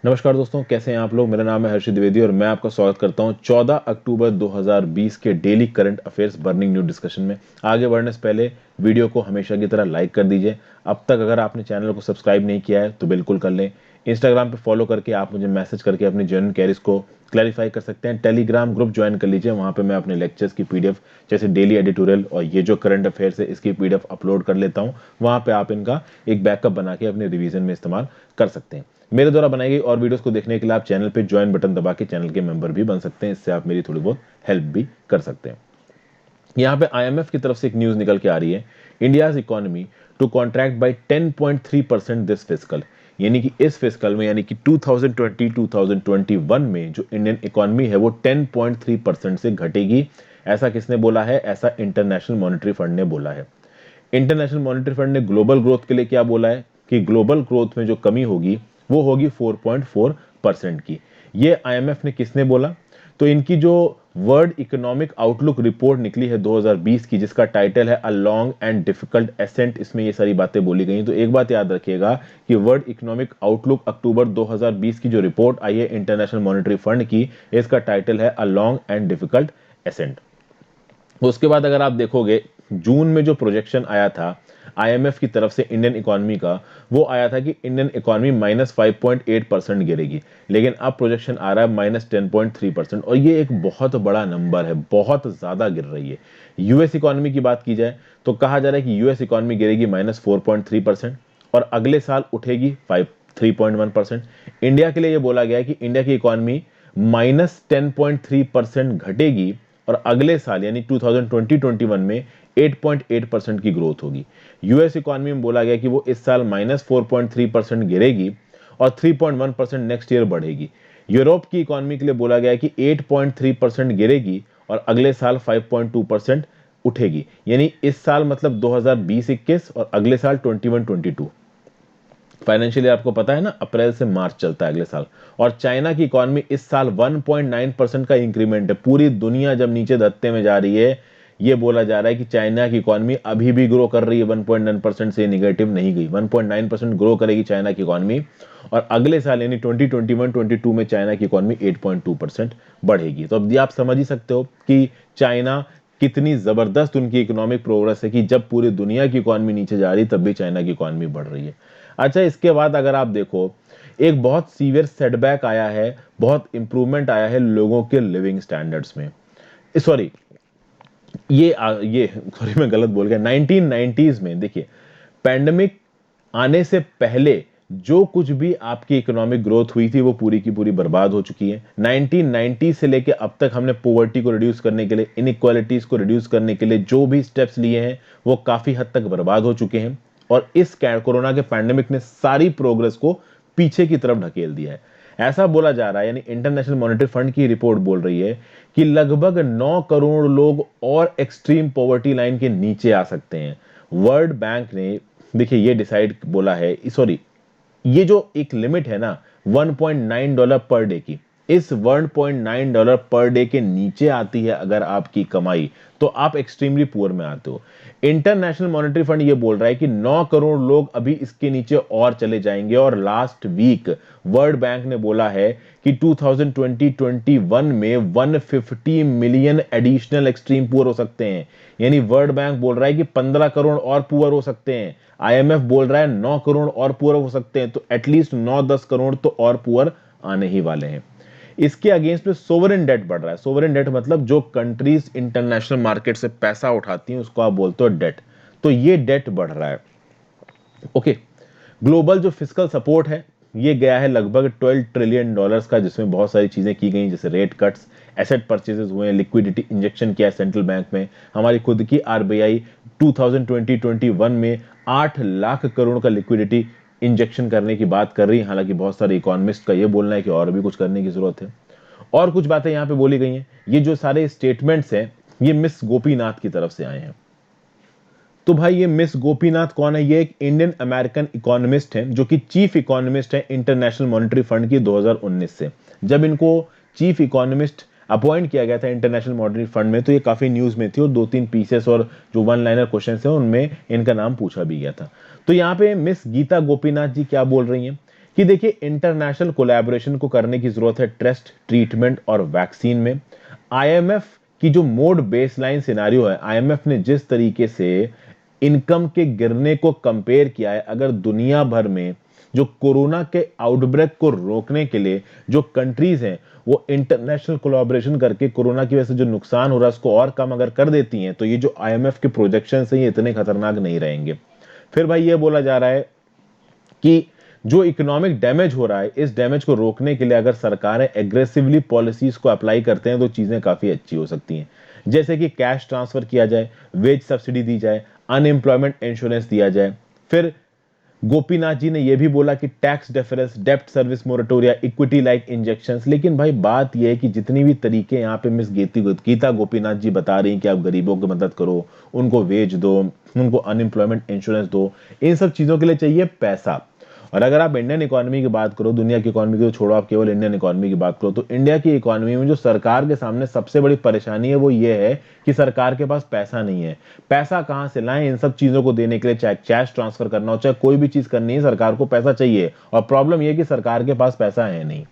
नमस्कार दोस्तों, कैसे हैं आप लोग। मेरा नाम है हर्षित द्विवेदी और मैं आपका स्वागत करता हूं 14 अक्टूबर 2020 के daily current affairs burning news discussion में। आगे बढ़ने से पहले वीडियो को हमेशा की तरह लाइक कर दीजिए। अब तक अगर आपने चैनल को सब्सक्राइब नहीं किया है तो बिल्कुल कर लें। इंस्टाग्राम पे फॉलो करके आप मुझे मैसेज करके अपनी जेन्युइन क्वेरीज को क्लैरिफाई कर सकते हैं। टेलीग्राम ग्रुप ज्वाइन कर लीजिए, वहां पे मैं अपने लेक्चर्स की पीडीएफ जैसे डेली एडिटोरियल और ये जो करंट अफेयर्स है इसकी पीडीएफ अपलोड कर लेता हूं। वहां पे आप इनका एक बैकअप बना के अपने रिवीजन में इस्तेमाल कर सकते हैं। मेरे द्वारा बनाई गई और वीडियोस को देखने के लिए आप चैनल पे ज्वाइन बटन दबा के चैनल के मेंबर भी बन सकते हैं। इससे आप मेरी थोड़ी बहुत हेल्प भी कर सकते हैं। यहाँ पे आईएमएफ की तरफ से एक न्यूज निकल के आ रही है, India's economy to contract by 10.3% this fiscal. यानी कि इस फिस्कल में, यानी कि 2020-2021 में जो इंडियन इकोनॉमी है वो 10.3% से घटेगी। ऐसा किसने बोला है? ऐसा इंटरनेशनल मॉनेटरी फंड ने बोला है। इंटरनेशनल मॉनेटरी फंड ने ग्लोबल ग्रोथ के लिए क्या बोला है कि ग्लोबल ग्रोथ में जो कमी होगी वो होगी 4.4% की। ये आईएमएफ ने किसने बोला? तो इनकी जो वर्ल्ड इकोनॉमिक आउटलुक रिपोर्ट निकली है 2020 की, जिसका टाइटल है a long and difficult ascent, इसमें ये सारी बातें बोली गई। तो एक बात याद रखिएगा कि वर्ल्ड इकोनॉमिक आउटलुक अक्टूबर 2020 की जो रिपोर्ट आई है इंटरनेशनल मॉनेटरी फंड की, इसका टाइटल है a long and difficult ascent. उसके बाद अगर आप देखोगे, जून में जो प्रोजेक्शन आया था आईएमएफ की तरफ से इंडियन इकोनॉमी का, वो आया था कि इंडियन इकोनॉमी -5.8% गिरेगी। लेकिन अब प्रोजेक्शन आ रहा है -10.3%, और ये एक बहुत बड़ा नंबर है, बहुत ज्यादा गिर रही है। यूएस इकोनॉमी की बात की जाए तो कहा जा रहा है कि यूएस इकोनॉमी गिरेगी -4.3% और अगले साल उठेगी 3.1%। इंडिया के लिए ये बोला गया है कि इंडिया की इकोनॉमी -10.3% घटेगी और अगले साल यानी 2020-21 में 8.8% की ग्रोथ होगी। यूएस इकोनॉमी में बोला गया कि वो इस साल -4.3% गिरेगी और 3.1% नेक्स्ट ईयर बढ़ेगी। यूरोप की इकोनॉमी के लिए बोला गया कि 8.3% गिरेगी और अगले साल 5.2% उठेगी। यानी इस साल मतलब 2020-21 और अगले साल 21-22। फाइनेंशियल ईयर आपको पता है ना, अप्रैल से मार्च चलता है अगले साल। और चाइना की इकोनॉमी इस साल 1.9% का इंक्रीमेंट है। पूरी दुनिया जब नीचे धत्ते में जा रही है, ये बोला जा रहा है कि चाइना की इकोनॉमी अभी भी ग्रो कर रही है, 1.9% से नेगेटिव नहीं गई, 1.9% ग्रो करेगी चाइना की इकोनॉमी। और अगले साल यानी 2021-22 में चाइना की इकोनॉमी 8.2% बढ़ेगी। तो अब ये आप समझ ही सकते हो कि चाइना कितनी जबरदस्त उनकी इकोनॉमिक प्रोग्रेस है कि जब पूरी दुनिया की इकोनॉमी नीचे जा रही है तब भी चाइना की इकोनॉमी बढ़ रही है। अच्छा, इसके बाद अगर आप देखो, एक बहुत सीवियर सेटबैक आया है, बहुत इंप्रूवमेंट आया है लोगों के लिविंग स्टैंडर्ड्स में। सॉरी, ये सॉरी मैं गलत बोल गया। 1990s में देखिए, पैंडेमिक आने से पहले जो कुछ भी आपकी इकोनॉमिक ग्रोथ हुई थी वो पूरी की पूरी बर्बाद हो चुकी है। 1990 से लेके अब तक हमने पॉवर्टी को रिड्यूस करने के लिए, इनइक्वालिटीज को रिड्यूस करने के लिए जो भी स्टेप्स लिए हैं वो काफी हद तक बर्बाद हो चुके हैं। और इस कोरोना के पैंडेमिक ने सारी प्रोग्रेस को पीछे की तरफ ढकेल दिया है। ऐसा बोला जा रहा है, यानी इंटरनेशनल मॉनेटरी फंड की रिपोर्ट बोल रही है कि लगभग 9 करोड़ लोग और एक्सट्रीम पॉवर्टी लाइन के नीचे आ सकते हैं। वर्ल्ड बैंक ने देखिए ये डिसाइड बोला है, सॉरी, ये जो एक लिमिट है ना $1.9 पर डे की, इस $1.9 पर डे के नीचे आती है अगर आपकी कमाई, तो आप एक्सट्रीमली पुअर में आते हो। इंटरनेशनल मॉनेटरी फंड ये बोल रहा है कि 9 करोड़ लोग अभी इसके नीचे और चले जाएंगे। और लास्ट वीक वर्ल्ड बैंक ने बोला है कि 2020-21 में 150 मिलियन एडिशनल एक्सट्रीम पुअर हो सकते हैं। यानी वर्ल्ड बैंक बोल रहा है कि 15 करोड़ और पुअर हो सकते हैं, आईएमएफ बोल रहा है 9 करोड़ और पुअर हो सकते हैं, तो एटलीस्ट 9-10 करोड़ तो और पुअर आने ही वाले हैं। इसके अगेंस्ट में सोवरेन डेट बढ़ रहा है। सोवरेन डेट मतलब जो कंट्रीज इंटरनेशनल मार्केट से पैसा उठाती हैं उसको आप बोलते हो डेट। तो ये डेट बढ़ रहा है। ओके, ग्लोबल जो फिजिकल सपोर्ट है ये गया है लगभग $12 ट्रिलियन का, जिसमें बहुत सारी चीजें की गई जैसे रेट कट्स, एसेट परचेजेस हुए, लिक्विडिटी इंजेक्शन किया सेंट्रल बैंक में। हमारी खुद की आरबीआई 2020-21 में 8 लाख करोड़ का लिक्विडिटी इंजेक्शन करने की बात कर रही है। हालांकि बहुत सारे इकोनॉमिस्ट का यह बोलना है कि और भी कुछ करने की जरूरत है। और कुछ बातें यहां पे बोली गई हैं। ये जो सारे स्टेटमेंट्स हैं ये मिस गोपीनाथ की तरफ से आए हैं। तो भाई ये मिस गोपीनाथ कौन है? ये एक इंडियन अमेरिकन इकोनॉमिस्ट हैं जो कि चीफ इकोनॉमिस्ट है इंटरनेशनल मॉनेटरी फंड की 2019 से। जब इनको चीफ इकोनॉमिस्ट अपॉइंट किया गया था इंटरनेशनल मॉनेटरी फंड में तो ये काफी न्यूज में थी और 2-3 पीसेस और जो वन लाइनर क्वेश्चन है उनमें इनका नाम पूछा भी गया था। तो यहाँ पे मिस गीता गोपीनाथ जी क्या बोल रही हैं कि देखिए इंटरनेशनल कोलैबोरेशन को करने की जरूरत है टेस्ट, ट्रीटमेंट और वैक्सीन में। आईएमएफ की जो मोड बेसलाइन सिनेरियो है, आईएमएफ ने जिस तरीके से इनकम के गिरने को कंपेयर किया है, अगर दुनिया भर में जो कोरोना के आउटब्रेक को रोकने के लिए जो कंट्रीज हैं वो इंटरनेशनल कोलैबोरेशन करके कोरोना की वजह से जो नुकसान हो रहा है उसको और कम अगर कर देती हैं, तो ये जो आईएमएफ के प्रोजेक्शन है ये इतने खतरनाक नहीं रहेंगे। फिर भाई ये बोला जा रहा है कि जो इकोनॉमिक डैमेज हो रहा है, इस डैमेज को रोकने के लिए अगर सरकारें एग्रेसिवली पॉलिसीज को अप्लाई करते हैं तो चीजें काफी अच्छी हो सकती हैं। जैसे कि कैश ट्रांसफर किया जाए, वेज सब्सिडी दी जाए, अनएम्प्लॉयमेंट इंश्योरेंस दिया जाए। फिर गोपीनाथ जी ने यह भी बोला कि टैक्स डेफरेंस, डेप्ट सर्विस मोरेटोरिया, इक्विटी लाइक इंजेक्शंस। लेकिन भाई बात यह है कि जितनी भी तरीके यहाँ पे मिस गीता गोपीनाथ जी बता रही हैं कि आप गरीबों की मदद करो, उनको वेज दो, उनको अनएम्प्लॉयमेंट इंश्योरेंस दो, इन सब चीजों के लिए चाहिए पैसा। और अगर आप इंडियन इकोनॉमी की बात करो, दुनिया की इकोनॉमी को छोड़ो, आप केवल इंडियन इकोनॉमी की बात करो, तो इंडिया की इकोनॉमी में जो सरकार के सामने सबसे बड़ी परेशानी है वो ये है कि सरकार के पास पैसा नहीं है। पैसा कहां से लाएं इन सब चीजों को देने के लिए, चाहे कैश ट्रांसफर करना हो, चाहे कोई भी चीज करनी है, सरकार को पैसा चाहिए। और प्रॉब्लम यह है कि सरकार के पास पैसा है नहीं।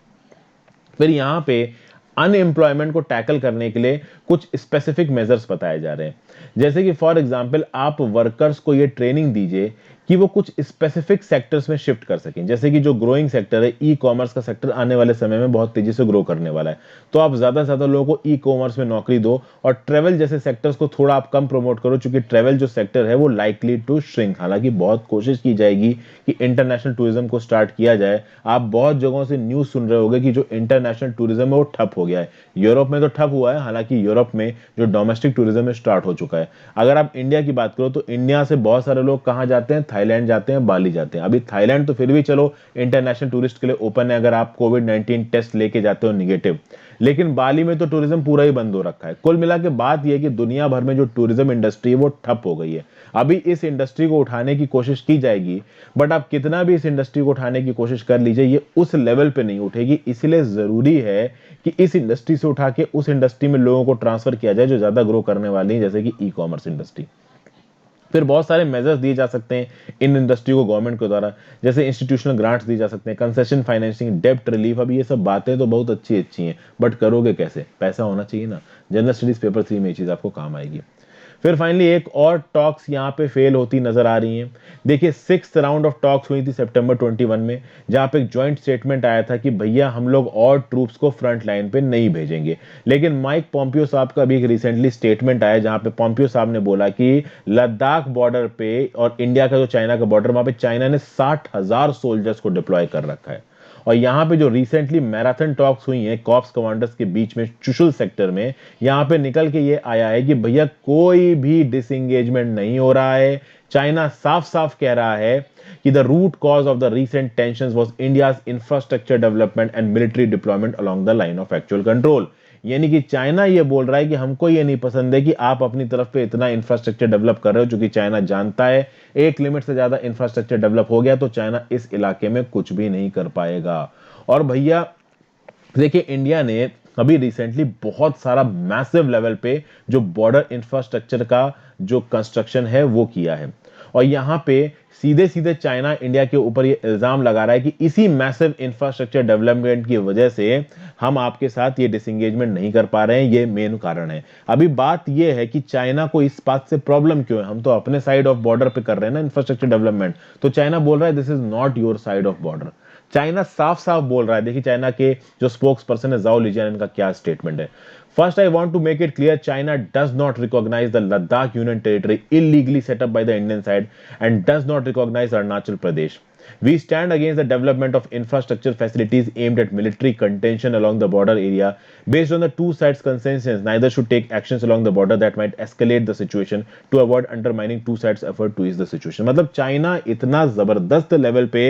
फिर यहां पे अनएम्प्लॉयमेंट को टैकल करने के लिए कुछ स्पेसिफिक मेजर्स बताए जा रहे हैं। जैसे कि फॉर एग्जांपल आप वर्कर्स को ये ट्रेनिंग दीजिए कि वो कुछ स्पेसिफिक सेक्टर्स में शिफ्ट कर सकें। जैसे कि जो ग्रोइंग सेक्टर है, ई कॉमर्स का सेक्टर आने वाले समय में बहुत तेजी से ग्रो करने वाला है, तो आप ज्यादा से ज्यादा लोगों को ई कॉमर्स में नौकरी दो। और ट्रेवल जैसे सेक्टर्स को थोड़ा आप कम प्रमोट करो, क्योंकि ट्रेवल जो सेक्टर है वो लाइकली टू श्रिंक। हालांकि बहुत कोशिश की जाएगी कि इंटरनेशनल टूरिज्म को स्टार्ट किया जाए। आप बहुत जगहों से न्यूज सुन रहे होंगे कि जो इंटरनेशनल टूरिज्म है वो ठप हो गया है। यूरोप में तो ठप हुआ है, हालांकि यूरोप में जो डोमेस्टिक टूरिज्म है स्टार्ट हो चुका है। अगर आप इंडिया की बात करो तो इंडिया से बहुत सारे लोग कहां जाते हैं, थाईलैंड जाते हैं, बाली जाते हैं। अभी थाईलैंड तो फिर भी चलो इंटरनेशनल टूरिस्ट के लिए ओपन है, अगर आप कोविड-19 टेस्ट लेके जाते हो निगेटिव। लेकिन बाली में तो टूरिज्म पूरा ही बंद हो रखा है। कुल मिला के बात यह है कि दुनिया भर में जो टूरिज्म इंडस्ट्री है वो ठप हो गई है। अभी इस इंडस्ट्री को उठाने की कोशिश की जाएगी, बट आप कितना भी इस इंडस्ट्री को उठाने की कोशिश कर लीजिए, ये उस लेवल पे नहीं उठेगी। इसलिए जरूरी है कि इस इंडस्ट्री से उठा के उस इंडस्ट्री में लोगों को ट्रांसफर किया जाए जो ज्यादा ग्रो करने वाली है, जैसे कि ई कॉमर्स इंडस्ट्री। फिर बहुत सारे मेजर्स दिए जा सकते हैं इन इंडस्ट्री को गवर्नमेंट के द्वारा, जैसे इंस्टीट्यूशनल ग्रांट्स दी जा सकते हैं, कंसेशन फाइनेंसिंग, डेब्ट रिलीफ। अब ये सब बातें तो बहुत अच्छी अच्छी हैं, बट करोगे कैसे? पैसा होना चाहिए ना। जनरल स्टडीज पेपर 3 में ये चीज आपको काम आएगी। फिर फाइनली एक और टॉक्स यहाँ पे फेल होती नजर आ रही हैं। देखिए 6th राउंड ऑफ टॉक्स हुई थी सितंबर 21 में, जहां पे एक जॉइंट स्टेटमेंट आया था कि भैया हम लोग और ट्रूप्स को फ्रंट लाइन पे नहीं भेजेंगे। लेकिन माइक पॉम्पियो साहब का भी एक रिसेंटली स्टेटमेंट आया जहां पे पॉम्पियो साहब ने बोला कि लद्दाख बॉर्डर पे और इंडिया का जो चाइना का बॉर्डर, वहां पे चाइना ने 60,000 सोल्जर्स को डिप्लॉय कर रखा है। और यहां पे जो रिसेंटली मैराथन टॉक्स हुई हैं कॉप्स कमांडर्स के बीच में चुशुल सेक्टर में, यहां पे निकल के ये आया है कि भैया कोई भी डिसएंगेजमेंट नहीं हो रहा है। चाइना साफ साफ कह रहा है कि the root cause of the recent tensions was India's infrastructure development and military deployment along the line of actual control. यानी कि चाइना ये बोल रहा है कि हमको ये नहीं पसंद है कि आप अपनी तरफ पे इतना इंफ्रास्ट्रक्चर डेवलप कर रहे हो, क्योंकि चाइना जानता है एक लिमिट से ज्यादा इंफ्रास्ट्रक्चर डेवलप हो गया तो चाइना इस इलाके में कुछ भी नहीं कर पाएगा। और भैया देखिए इंडिया ने अभी रिसेंटली बहुत सारा मैसिव लेवल पे जो बॉर्डर इंफ्रास्ट्रक्चर का जो कंस्ट्रक्शन है वो किया है। और यहां पे सीधे सीधे चाइना इंडिया के ऊपर ये इल्जाम लगा रहा है कि इसी मैसिव इंफ्रास्ट्रक्चर डेवलपमेंट की वजह से हम आपके साथ ये डिसएंगेजमेंट नहीं कर पा रहे हैं, ये मेन कारण है। अभी बात ये है कि चाइना को इस बात से प्रॉब्लम क्यों है? हम तो अपने साइड ऑफ बॉर्डर पे कर रहे हैं ना इंफ्रास्ट्रक्चर डेवलपमेंट, तो चाइना बोल रहा है this is not your side of border. China साफ साफ बोल रहा है। देखिए चाइना के जो स्पोक्स पर्सन है जाओ लिजियान, इनका क्या स्टेटमेंट है। First, I want to make it clear China does not recognize the Ladakh Union Territory illegally set up by the Indian side and does not recognize Arunachal Pradesh. We stand against the development of infrastructure facilities aimed at military contention along the border area. Based on the two sides' consensus, neither should take actions along the border that might escalate the situation to avoid undermining two sides' effort to ease the situation. मतलब China इतना जबरदस्त level पे,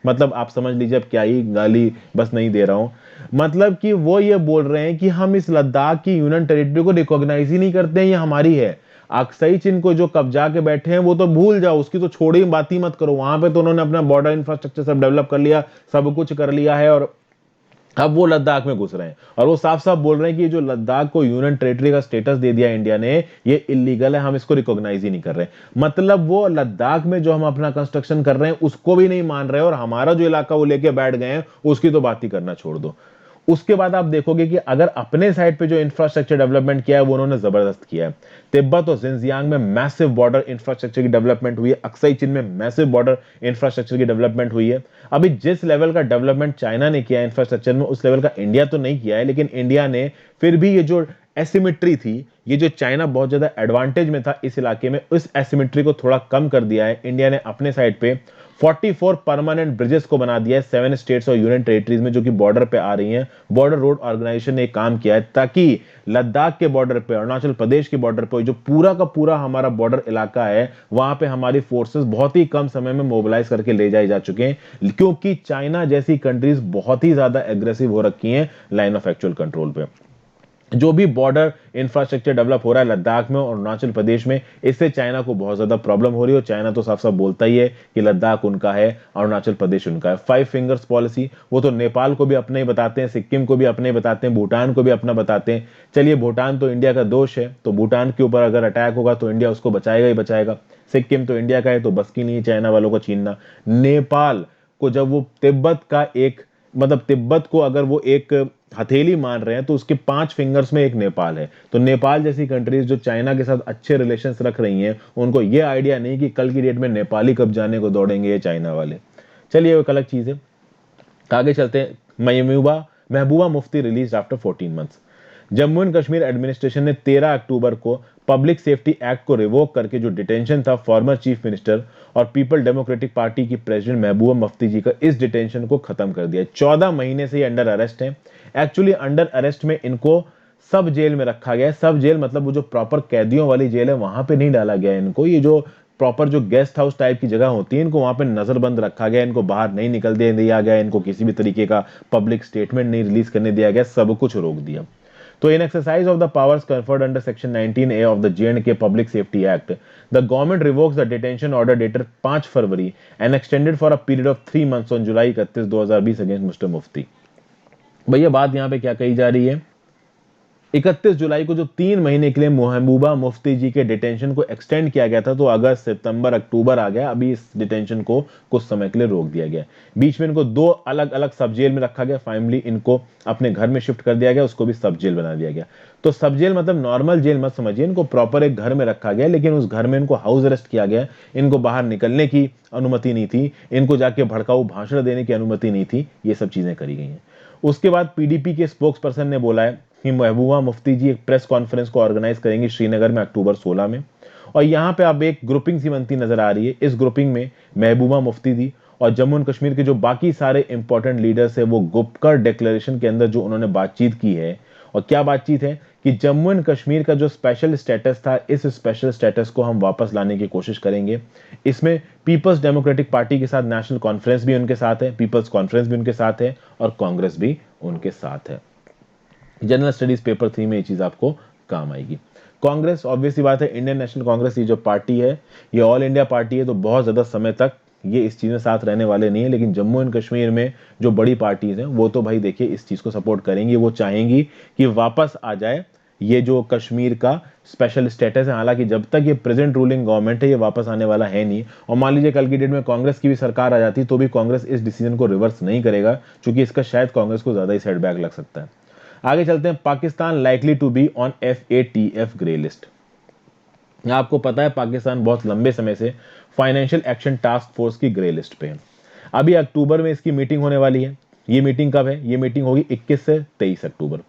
मतलब आप समझ लीजिए, अब क्या ही गाली बस नहीं दे रहा हूं, मतलब कि वो ये बोल रहे हैं कि हम इस लद्दाख की यूनियन टेरिटरी को रिकॉग्नाइज ही नहीं करते हैं, ये हमारी है। अक्सई चीन को जो कब्जा के बैठे हैं वो तो भूल जाओ, उसकी तो छोड़ी बात ही मत करो। वहां पे तो उन्होंने अपना बॉर्डर इंफ्रास्ट्रक्चर सब डेवलप कर लिया, सब कुछ कर लिया है। और अब वो लद्दाख में घुस रहे हैं और वो साफ साफ बोल रहे हैं कि जो लद्दाख को यूनियन टेरिटरी का स्टेटस दे दिया इंडिया ने, ये इलीगल है, हम इसको रिकॉग्नाइज ही नहीं कर रहे। मतलब वो लद्दाख में जो हम अपना कंस्ट्रक्शन कर रहे हैं उसको भी नहीं मान रहे, और हमारा जो इलाका वो लेके बैठ गए हैं उसकी तो बात ही करना छोड़ दो। उसके बाद आप देखोगे कि अगर अपने साइड पे जो इंफ्रास्ट्रक्चर डेवलपमेंट किया है वो उन्होंने जबरदस्त किया है। तिब्बत और जिंजियांग में मैसिव बॉर्डर इंफ्रास्ट्रक्चर की डेवलपमेंट हुई है, अक्साई चीन में मैसिव बॉर्डर इंफ्रास्ट्रक्चर की डेवलपमेंट हुई है। अभी जिस लेवल का डेवलपमेंट चाइना ने किया इंफ्रास्ट्रक्चर में, उस लेवल का इंडिया तो नहीं किया है, लेकिन इंडिया ने फिर भी ये जो एसिमेट्री थी, ये जो चाइना बहुत ज्यादा एडवांटेज में था इस इलाके में, उस एसिमेट्री को थोड़ा कम कर दिया है इंडिया ने अपने साइड पे। 44 परमानेंट ब्रिजेस को बना दिया है 7 स्टेट्स और यूनियन टेरिटरीज में, जो कि बॉर्डर पे आ रही हैं। बॉर्डर रोड ऑर्गेनाइजेशन ने काम किया है ताकि लद्दाख के बॉर्डर पे, अरुणाचल प्रदेश के बॉर्डर पे जो पूरा का पूरा हमारा बॉर्डर इलाका है, वहां पे हमारी फोर्सेस बहुत ही कम समय में मोबिलाइज करके ले जाए जा चुके हैं, क्योंकि चाइना जैसी कंट्रीज बहुत ही ज्यादा एग्रेसिव हो रखी हैं लाइन ऑफ एक्चुअल कंट्रोल पे। जो भी बॉर्डर इंफ्रास्ट्रक्चर डेवलप हो रहा है लद्दाख में और अरुणाचल प्रदेश में, इससे चाइना को बहुत ज्यादा प्रॉब्लम हो रही है। और चाइना तो साफ साफ बोलता ही है कि लद्दाख उनका है, अरुणाचल प्रदेश उनका है। 5 फिंगर्स पॉलिसी, वो तो नेपाल को भी अपने ही बताते हैं, सिक्किम को भी अपने ही बताते हैं, भूटान को भी अपना बताते हैं। चलिए, भूटान तो इंडिया का दोस्त है, तो भूटान के ऊपर अगर अटैक होगा तो इंडिया उसको बचाएगा ही बचाएगा। सिक्किम तो इंडिया का है, तो बस की नहीं है चाइना वालों को छीनना। नेपाल को जब वो तिब्बत का एक, मतलब तिब्बत को अगर वो एक हथेली मान रहे हैं, तो उसके 5 फिंगर्स में एक नेपाल है। तो नेपाल जैसी कंट्रीज जो चाइना के साथ अच्छे रिलेशंस रख रही हैं, उनको ये आइडिया नहीं कि कल की डेट में नेपाली कब जाने को दौड़ेंगे ये चाइना वाले। चलिए, वो एक अलग चीज है। आगे चलते हैं। Mehbooba Mehbooba Mufti release after 14 months. Jammu and Kashmir administration ने 13 अक्टूबर को पब्लिक सेफ्टी एक्ट को रिवोक करके जो डिटेंशन था फॉर्मर चीफ मिनिस्टर और पीपल डेमोक्रेटिक पार्टी की प्रेसिडेंट महबूबा मुफ्ती जी का, इस डिटेंशन को खत्म कर दिया। 14 महीने से ये अंडर अरेस्ट है। एक्चुअली अंडर अरेस्ट में इनको सब जेल में रखा गया है। सब जेल मतलब वो जो प्रॉपर कैदियों वाली जेल है वहां पे नहीं डाला गया है इनको। ये जो प्रॉपर जो गेस्ट हाउस टाइप की जगह होती है, इनको वहां पे नजरबंद रखा गया, इनको बाहर नहीं निकल दिया गया, इनको किसी भी तरीके का पब्लिक स्टेटमेंट नहीं रिलीज करने दिया गया, सब कुछ रोक दिया। तो in exercise of the powers conferred under section 19A of the J&K public safety act, the government revokes the detention order dated 5 February and extended for a period of 3 months on July 31, 2020 against mister Mufti. भैया बात यहां पे क्या कही जा रही है? 31 जुलाई को जो 3 महीने के लिए महबूबा मुफ्ती जी के डिटेंशन को एक्सटेंड किया गया था, तो अगस्त सितंबर अक्टूबर आ गया, अभी इस डिटेंशन को कुछ समय के लिए रोक दिया गया। बीच में इनको 2 अलग अलग सब जेल में रखा गया, फाइनली इनको अपने घर में शिफ्ट कर दिया गया, उसको भी सब जेल बना दिया गया। तो सब जेल मतलब नॉर्मल जेल मत समझिए, इनको प्रॉपर एक घर में रखा गया, लेकिन उस घर में इनको हाउस अरेस्ट किया गया। इनको बाहर निकलने की अनुमति नहीं थी, इनको जाके भड़काऊ भाषण देने की अनुमति नहीं थी, ये सब चीजें करी गई हैं। उसके बाद पीडीपी के स्पोक्स पर्सन ने बोला है कि महबूबा मुफ्ती जी एक प्रेस कॉन्फ्रेंस को ऑर्गेनाइज करेंगे श्रीनगर में अक्टूबर 16 में। और यहां पे अब एक ग्रुपिंग सी बनती नजर आ रही है। इस ग्रुपिंग में महबूबा मुफ्ती जी और जम्मू एंड कश्मीर के जो बाकी सारे इंपॉर्टेंट लीडर्स है, वो गुपकर डिक्लेरेशन के अंदर जो उन्होंने बातचीत की है, और क्या बातचीत है कि जम्मू एंड कश्मीर का जो स्पेशल स्टेटस था, इस स्पेशल स्टेटस को हम वापस लाने की कोशिश करेंगे। इसमें पीपल्स डेमोक्रेटिक पार्टी के साथ नेशनल कॉन्फ्रेंस भी उनके साथ है, पीपल्स कॉन्फ्रेंस भी उनके साथ है, और कांग्रेस भी उनके साथ है। जनरल स्टडीज पेपर 3 में ये चीज आपको काम आएगी। कांग्रेस, ऑब्वियसली बात है, इंडियन नेशनल कांग्रेस ये जो पार्टी है, ये ऑल इंडिया पार्टी है, तो बहुत ज्यादा समय तक ये इस चीज में साथ रहने वाले नहीं है। लेकिन जम्मू एंड कश्मीर में जो बड़ी पार्टीज हैं, वो तो भाई देखिए इस चीज को सपोर्ट करेंगी, वो चाहेंगी कि वापस आ जाए ये जो कश्मीर का स्पेशल स्टेटस है। हालांकि जब तक ये प्रेजेंट रूलिंग गवर्नमेंट है, ये वापस आने वाला है नहीं। और मान लीजिए कल की डेट में कांग्रेस की भी सरकार आ जाती, तो भी कांग्रेस इस डिसीजन को रिवर्स नहीं करेगा, क्योंकि इसका शायद कांग्रेस को ज्यादा ही सेटबैक लग सकता है। आगे चलते हैं। Pakistan likely to be on FATF grey list. आपको पता है पाकिस्तान बहुत लंबे समय से फाइनेंशियल एक्शन टास्क फोर्स की ग्रे लिस्ट पे है। अभी अक्टूबर में इसकी मीटिंग होने वाली है। ये मीटिंग कब है? ये मीटिंग होगी 21 से 23 अक्टूबर।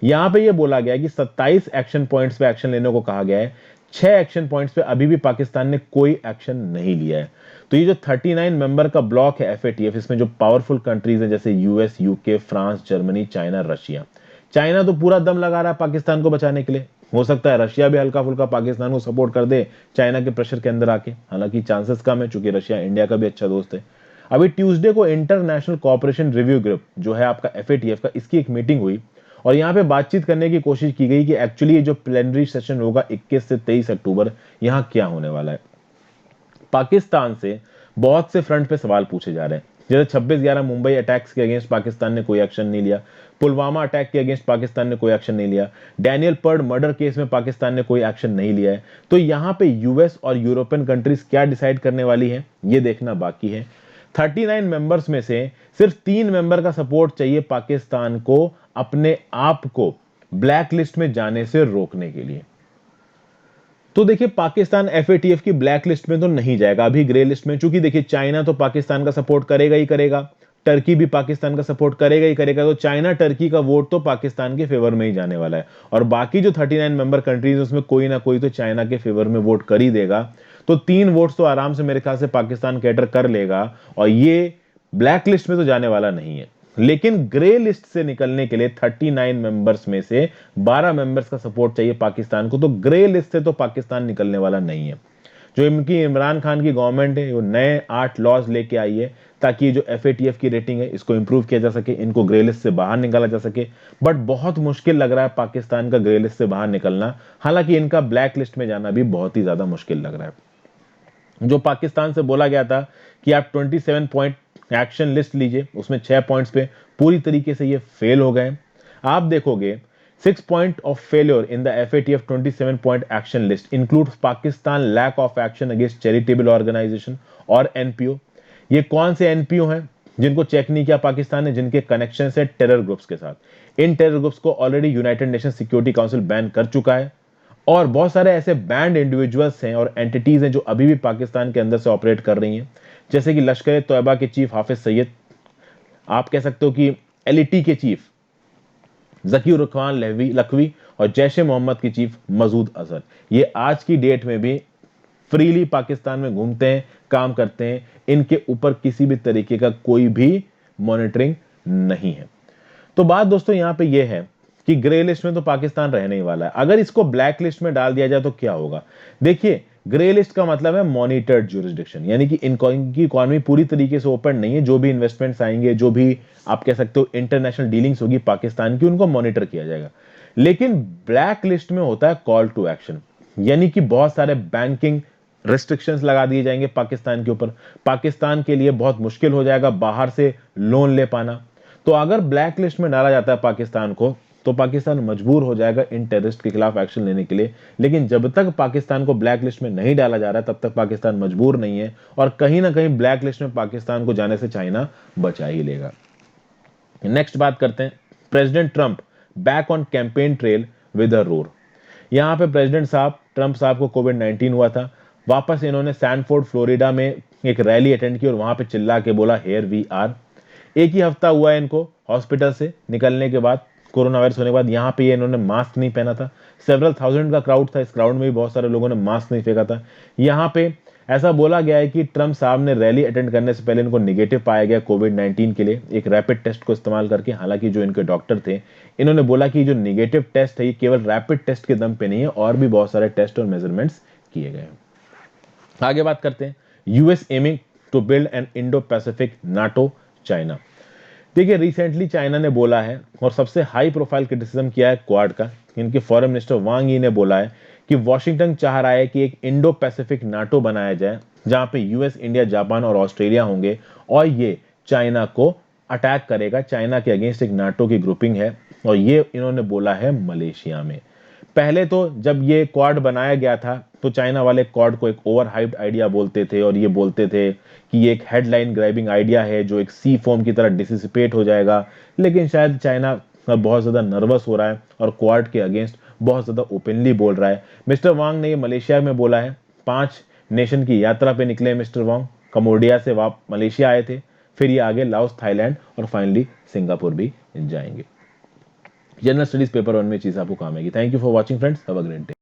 यहां पे ये बोला गया है कि 27 एक्शन पॉइंट्स पे एक्शन लेने को कहा गया है। 6 एक्शन पॉइंट्स पे अभी भी पाकिस्तान ने कोई एक्शन नहीं लिया है। तो ये जो 39 मेंबर का ब्लॉक है FATF, इसमें जो पावरफुल कंट्रीज है जैसे US, UK, France, Germany, China, Russia. China तो पूरा दम लगा रहा है पाकिस्तान को बचाने के लिए। हो सकता है रशिया भी हल्का फुल्का पाकिस्तान को सपोर्ट कर दे चाइना के प्रेशर के अंदर आके, हालांकि चांसेस कम है, चूंकि रशिया इंडिया का भी अच्छा दोस्त है। अभी ट्यूसडे को इंटरनेशनल कोऑपरेशन रिव्यू ग्रुप जो है आपका FATF का, इसकी एक मीटिंग हुई, और यहां पे बातचीत करने की कोशिश की गई कि एक्चुअली ये जो प्लेनरी सेशन होगा 21 से 23 अक्टूबर, यहां क्या होने वाला है। पाकिस्तान से बहुत से फ्रंट पे सवाल पूछे जा रहे हैं। जैसे 26/11 मुंबई अटैक्स के अगेंस्ट पाकिस्तान ने कोई एक्शन नहीं लिया, पुलवामा अटैक के अगेंस्ट पाकिस्तान ने कोई एक्शन नहीं लिया, डैनियल पर्ड मर्डर केस में पाकिस्तान ने कोई एक्शन नहीं लिया है। तो यहां पे यूएस और यूरोपियन कंट्रीज क्या डिसाइड करने वाली है ये देखना बाकी है। 39 मेंबर्स में से सिर्फ 3 मेंबर का सपोर्ट चाहिए पाकिस्तान को अपने आप को ब्लैक लिस्ट में जाने से रोकने के लिए। तो देखिए पाकिस्तान एफएटीएफ की ब्लैक लिस्ट में तो नहीं जाएगा, अभी ग्रे लिस्ट में। चूंकि देखिए चाइना तो पाकिस्तान का सपोर्ट करेगा ही करेगा, टर्की भी पाकिस्तान का सपोर्ट करेगा ही करेगा, तो चाइना टर्की का वोट तो पाकिस्तान के फेवर में ही जाने वाला है। और बाकी जो 39 मेंबर कंट्रीज उसमें कोई ना कोई तो चाइना के फेवर में वोट कर ही देगा। तो 3 वोट्स तो आराम से मेरे ख्याल से पाकिस्तान कैटर कर लेगा, और ये ब्लैक लिस्ट में तो जाने वाला नहीं है। लेकिन ग्रे लिस्ट से निकलने के लिए 39 मेंबर्स में से 12 मेंबर्स का सपोर्ट चाहिए पाकिस्तान को। तो ग्रे लिस्ट से तो पाकिस्तान निकलने वाला नहीं है। जो इनकी इमरान खान की गवर्नमेंट है वो नए 8 लॉज लेके आई है ताकि जो एफएटीएफ की रेटिंग है इसको इंप्रूव किया जा सके, इनको ग्रे लिस्ट से बाहर निकाला जा सके। बट बहुत मुश्किल लग रहा है पाकिस्तान का ग्रे लिस्ट से बाहर निकलना, हालांकि इनका ब्लैक लिस्ट में जाना भी बहुत ही ज्यादा मुश्किल लग रहा है। जो पाकिस्तान से बोला गया था कि आप 27 पॉइंट एक्शन लिस्ट लीजिए, उसमें 6 पॉइंट्स पे पूरी तरीके से ये फेल हो गए। आप देखोगे 6 point of failure in the FATF 27 point action list includes Pakistan lack of action against charitable organisation और एनपीओ। ये कौन से एनपीओ हैं जिनको चेक नहीं किया पाकिस्तान ने, जिनके कनेक्शन है टेरर ग्रुप्स के साथ। इन टेरर ग्रुप्स को already United nation security council ban कर चुका है, और बहुत सारे ऐसे बैंड इंडिविजुअल्स हैं और एंटिटीज हैं जो अभी भी पाकिस्तान के अंदर से ऑपरेट कर रही हैं, जैसे कि लश्कर तोयबा के चीफ हाफिज सईद, आप कह सकते हो कि एलईटी के चीफ जकीउर रहमान लखवी, और जैश ए मोहम्मद की चीफ मसूद अजहर। ये आज की डेट में भी फ्रीली पाकिस्तान में घूमते हैं, काम करते हैं, इनके ऊपर किसी भी तरीके का कोई भी मॉनिटरिंग नहीं है। तो बात दोस्तों यहां पे ये है कि ग्रे लिस्ट में तो पाकिस्तान रहने ही वाला है। अगर इसको ब्लैक लिस्ट में डाल दिया जाए तो क्या होगा? देखिए ग्रे लिस्ट का मतलब है मॉनिटर्ड ज्यूरिसडिक्शन, यानी कि इनकी इकोनॉमी पूरी तरीके से ओपन नहीं है। जो भी इन्वेस्टमेंट्स आएंगे, जो भी आप कह सकते हो इंटरनेशनल डीलिंग्स होगी पाकिस्तान की, उनको मॉनिटर किया जाएगा। लेकिन ब्लैक लिस्ट में होता है कॉल टू एक्शन, यानी कि बहुत सारे बैंकिंग रिस्ट्रिक्शंस लगा दिए जाएंगे पाकिस्तान के ऊपर। पाकिस्तान के लिए बहुत मुश्किल हो जाएगा बाहर से लोन ले पाना। तो अगर ब्लैक लिस्ट में डाला जाता है पाकिस्तान को, तो पाकिस्तान मजबूर हो जाएगा इन टेररिस्ट के खिलाफ एक्शन लेने के लिए। लेकिन जब तक पाकिस्तान को ब्लैक लिस्ट में नहीं डाला जा रहा है तब तक पाकिस्तान मजबूर नहीं है, और कहीं ना कहीं ब्लैक लिस्ट में पाकिस्तान को जाने से चाइना बचा ही लेगा। नेक्स्ट बात करते हैं, president Trump back on campaign trail with a roar. यहां पे प्रेसिडेंट साहब ट्रंप साहब को कोविड-19 हुआ था, वापस इन्होंने सैनफोर्ड फ्लोरिडा में एक रैली अटेंड की और वहां पे चिल्ला के बोला हियर वी आर। एक ही हफ्ता हुआ है इनको हॉस्पिटल से निकलने के बाद, कोरोना वायरस होने के बाद। यहाँ पे ये इन्होंने मास्क नहीं पहना था, सेवरल थाउजेंड का क्राउड था, इस क्राउड में भी बहुत सारे लोगों ने मास्क नहीं फेंका था। यहाँ पे ऐसा बोला गया है कि ट्रंप साहब ने रैली अटेंड करने से पहले इनको निगेटिव पाया गया कोविड-19 के लिए एक रैपिड टेस्ट को इस्तेमाल करके। हालांकि जो इनके डॉक्टर थे इन्होंने बोला कि जो निगेटिव टेस्ट है ये केवल रैपिड टेस्ट के दम पे नहीं है, और भी बहुत सारे टेस्ट और मेजरमेंट्स किए गए हैं। आगे बात करते हैं, US aiming to build an Indo Pacific NATO China. देखिए रिसेंटली चाइना ने बोला है और सबसे हाई प्रोफाइल क्रिटिसिज्म किया है क्वाड का। इनके फॉरेन मिनिस्टर वांग यी ने बोला है कि वॉशिंगटन चाह रहा है कि एक इंडो पैसिफिक नाटो बनाया जाए जहां पे यूएस, इंडिया, जापान और ऑस्ट्रेलिया होंगे, और ये चाइना को अटैक करेगा। चाइना के अगेंस्ट एक नाटो की ग्रुपिंग है, और ये इन्होंने बोला है मलेशिया में। पहले तो जब ये क्वाड बनाया गया था तो चाइना वाले क्वाड को एक ओवर हाइप्ड आइडिया बोलते थे, और ये बोलते थे कि ये एक हेडलाइन ग्रैबिंग आइडिया है जो एक सी फॉर्म की तरह डिसिसिपेट हो जाएगा। लेकिन शायद चाइना बहुत ज्यादा नर्वस हो रहा है और क्वाड के अगेंस्ट बहुत ज्यादा ओपनली बोल रहा है। मिस्टर वांग ने ये मलेशिया में बोला है। 5 नेशन की यात्रा पे निकले मिस्टर वांग, कम्बोडिया से मलेशिया आए थे, फिर ये आगे लाओस, थाईलैंड और फाइनली सिंगापुर भी जाएंगे। जनरल स्टडीज पेपर 1 में चीज आपको काम आएगी। Thank you for watching friends, have a great day.